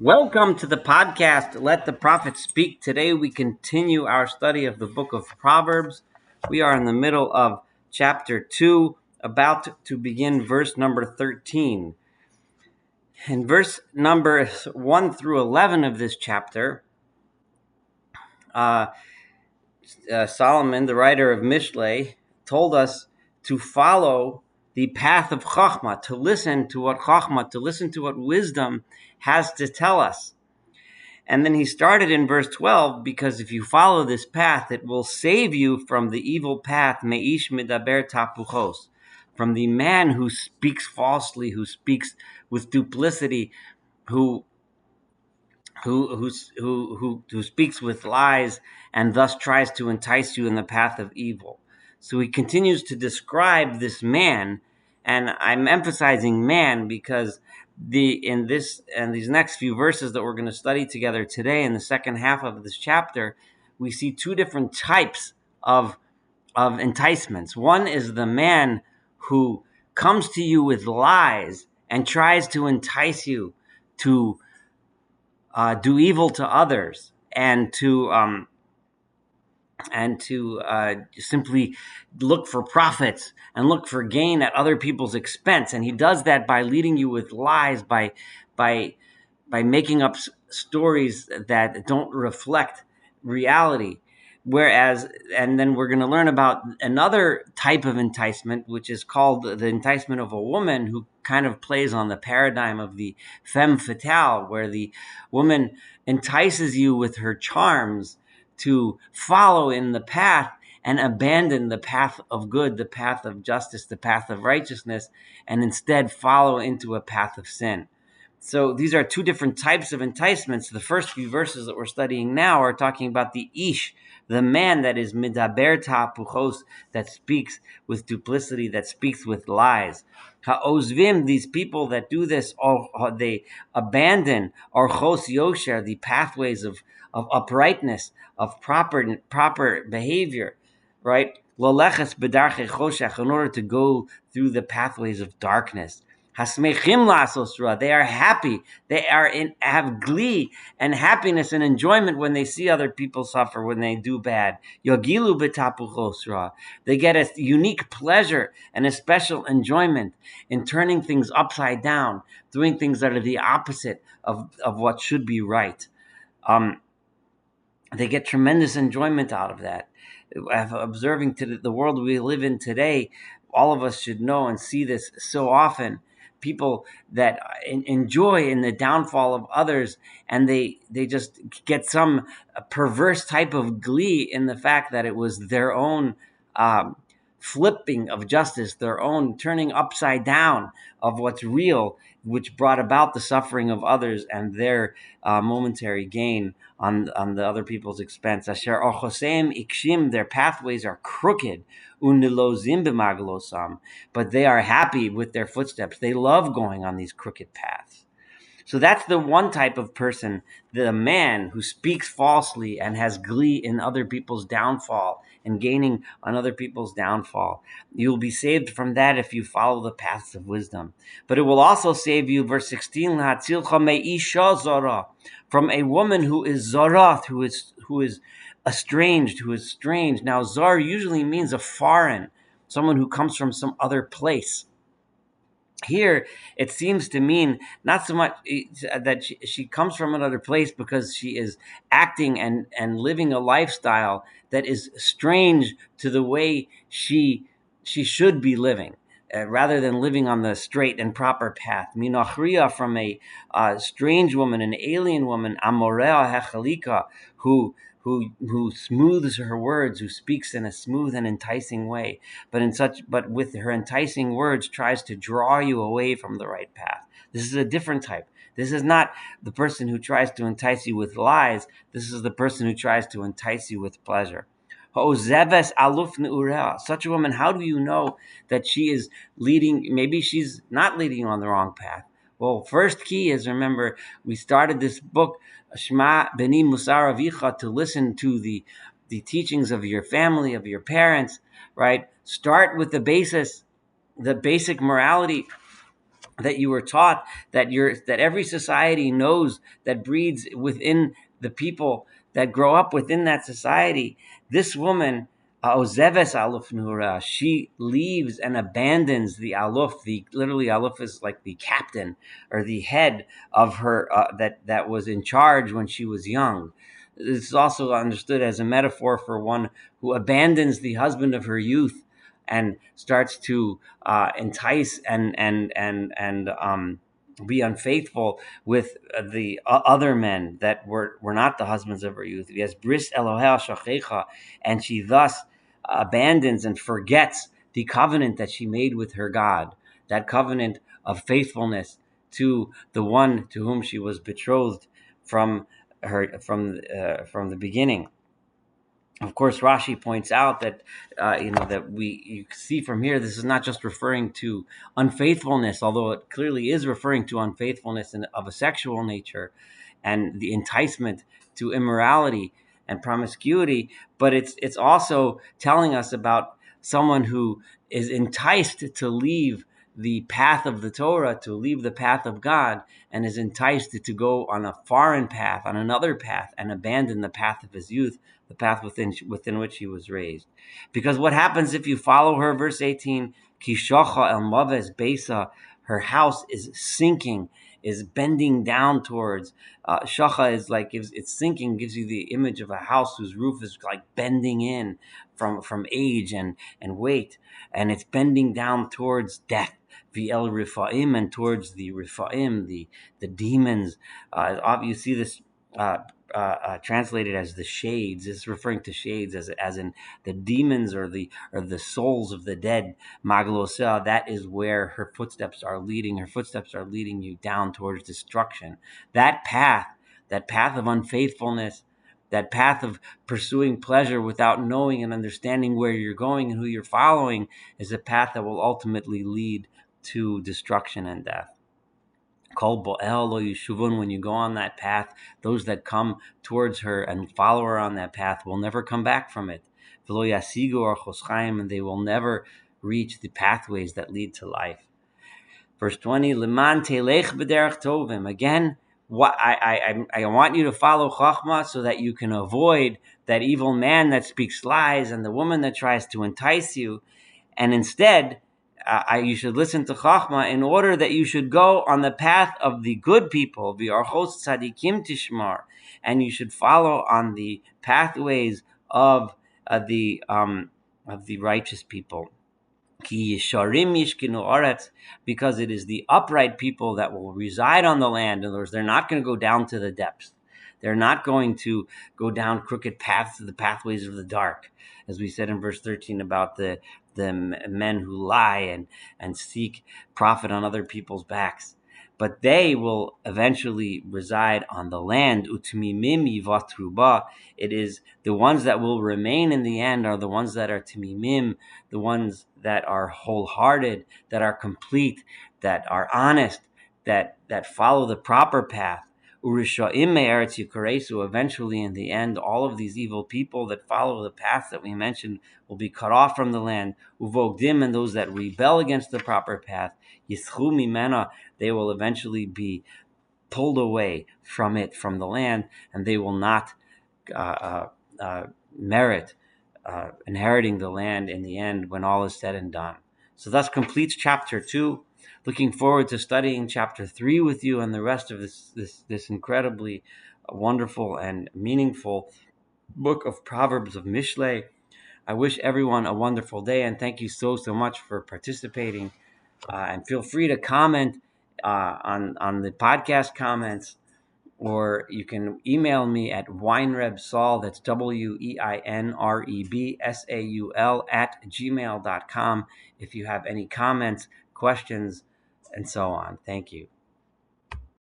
Welcome to the podcast, Let the Prophet Speak. Today we continue our study of the book of Proverbs. We are in the middle of chapter 2, about to begin verse number 13. In verse number 1 through 11 of this chapter, uh, Solomon, the writer of Mishlei, told us to follow the path of Chachma, to listen to what wisdom has to tell us. And then he started in verse 12, because if you follow this path, it will save you from the evil path, me'ish medaber tapuchos, from the man who speaks falsely, who speaks with duplicity, who who speaks with lies, and thus tries to entice you in the path of evil. So he continues to describe this man, and I'm emphasizing man because in these next few verses that we're going to study together today, in the second half of this chapter, we see two different types of enticements. One is the man who comes to you with lies and tries to entice you to do evil to others, and to simply look for profits and look for gain at other people's expense. And he does that by leading you with lies, by making up stories that don't reflect reality. And then we're going to learn about another type of enticement, which is called the enticement of a woman, who kind of plays on the paradigm of the femme fatale, where the woman entices you with her charms to follow in the path and abandon the path of good, the path of justice, the path of righteousness, and instead follow into a path of sin. So these are two different types of enticements. The first few verses that we're studying now are talking about the ish, the man that is midaber ta'puchos, that speaks with duplicity, that speaks with lies. Ha'ozvim, these people that do this, they abandon orchos yosher, the pathways of uprightness, of proper behavior, right? Loleches bedarche choshech, in order to go through the pathways of darkness. Hasmechim lasos ra. They are happy. They have glee and happiness and enjoyment when they see other people suffer, when they do bad. Yogilu betapuchos ra. They get a unique pleasure and a special enjoyment in turning things upside down, doing things that are the opposite of what should be right. They get tremendous enjoyment out of that. Observing to the world we live in today, all of us should know and see this so often. People that enjoy in the downfall of others, and they just get some perverse type of glee in the fact that it was their own flipping of justice, their own turning upside down of what's real, which brought about the suffering of others and their momentary gain on the other people's expense. Asher ochoseim ikshim, their pathways are crooked, unilozim b'maglosam, but they are happy with their footsteps. They love going on these crooked paths. So that's the one type of person, the man who speaks falsely and has glee in other people's downfall and gaining on other people's downfall. You'll be saved from that if you follow the paths of wisdom. But it will also save you, verse 16, from a woman who is zorath, who is estranged, who is strange. Now, zar usually means a foreign, someone who comes from some other place. Here, it seems to mean not so much that she comes from another place because she is acting and living a lifestyle that is strange to the way she should be living, rather than living on the straight and proper path. Minachria, from a strange woman, an alien woman, amorea hechalika, who smooths her words, who speaks in a smooth and enticing way, but with her enticing words tries to draw you away from the right path. This is a different type. This is not the person who tries to entice you with lies. This is the person who tries to entice you with pleasure. Such a woman, how do you know that she is leading? Maybe she's not leading you on the wrong path. Well, first key is, remember, we started this book, Shema Beni Musar Avicha, to listen to the teachings of your family, of your parents, right? Start with the basic morality that you were taught, that every society knows, that breeds within the people that grow up within that society. This woman, Ozeves Aluf Nura, she leaves and abandons the Aluf. The literally Aluf is like the captain or the head of her, that was in charge when she was young. This is also understood as a metaphor for one who abandons the husband of her youth and starts to entice and be unfaithful with the other men that were not the husbands of her youth. Yes, bris Elohel shachecha, and she thus abandons and forgets the covenant that she made with her God, that covenant of faithfulness to the one to whom she was betrothed from from the beginning. Of course, Rashi points out that that you see from here, this is not just referring to unfaithfulness, although it clearly is referring to unfaithfulness of a sexual nature and the enticement to immorality and promiscuity, but it's also telling us about someone who is enticed to leave the path of the Torah, to leave the path of God, and is enticed to go on a foreign path, on another path, and abandon the path of his youth, the path within which he was raised. Because what happens if you follow her? Verse 18, Kishocha el Maves Besa, her house is sinking, is bending down towards. Shacha is like, it's sinking, gives you the image of a house whose roof is like bending in from age and weight, and it's bending down towards death. VL Rifaim, and towards the Rifaim, the demons. You see this translated as the shades. It's referring to shades as in the demons or the souls of the dead. Maglosel, that is where her footsteps are leading. Her footsteps are leading you down towards destruction. That path of unfaithfulness, that path of pursuing pleasure without knowing and understanding where you're going and who you're following, is a path that will ultimately lead to destruction and death. Kol bo'el lo yeshuvun, when you go on that path, those that come towards her and follow her on that path will never come back from it. V'lo yasigu orchos chaim, and they will never reach the pathways that lead to life. Verse 20, Leman telech b'derech tovim. Again, I want you to follow Chachma so that you can avoid that evil man that speaks lies and the woman that tries to entice you. And instead, you should listen to Chachma in order that you should go on the path of the good people, v'archos tzadikim tishmar, and you should follow on the pathways of the righteous people. Ki yesharim yishkinu aretz, because it is the upright people that will reside on the land. In other words, they're not going to go down to the depths. They're not going to go down crooked paths to the pathways of the dark, as we said in verse 13 about the men who lie and seek profit on other people's backs. But they will eventually reside on the land. Utmimim yivatruba. It is the ones that will remain in the end are the ones that are timimim, the ones that are wholehearted, that are complete, that are honest, that follow the proper path. Urishaim me'eretz yukaresu. Eventually, in the end, all of these evil people that follow the path that we mentioned will be cut off from the land. Uvogdim, and those that rebel against the proper path, yischu mimena, they will eventually be pulled away from it, from the land, and they will not merit inheriting the land in the end when all is said and done. So thus completes chapter 2. Looking forward to studying chapter 3 with you and the rest of this incredibly wonderful and meaningful book of Proverbs of Mishlei. I wish everyone a wonderful day, and thank you so much for participating. And feel free to comment on the podcast comments, or you can email me at weinrebsaul, that's WEINREBSAUL @gmail.com, if you have any comments, questions, and so on. Thank you.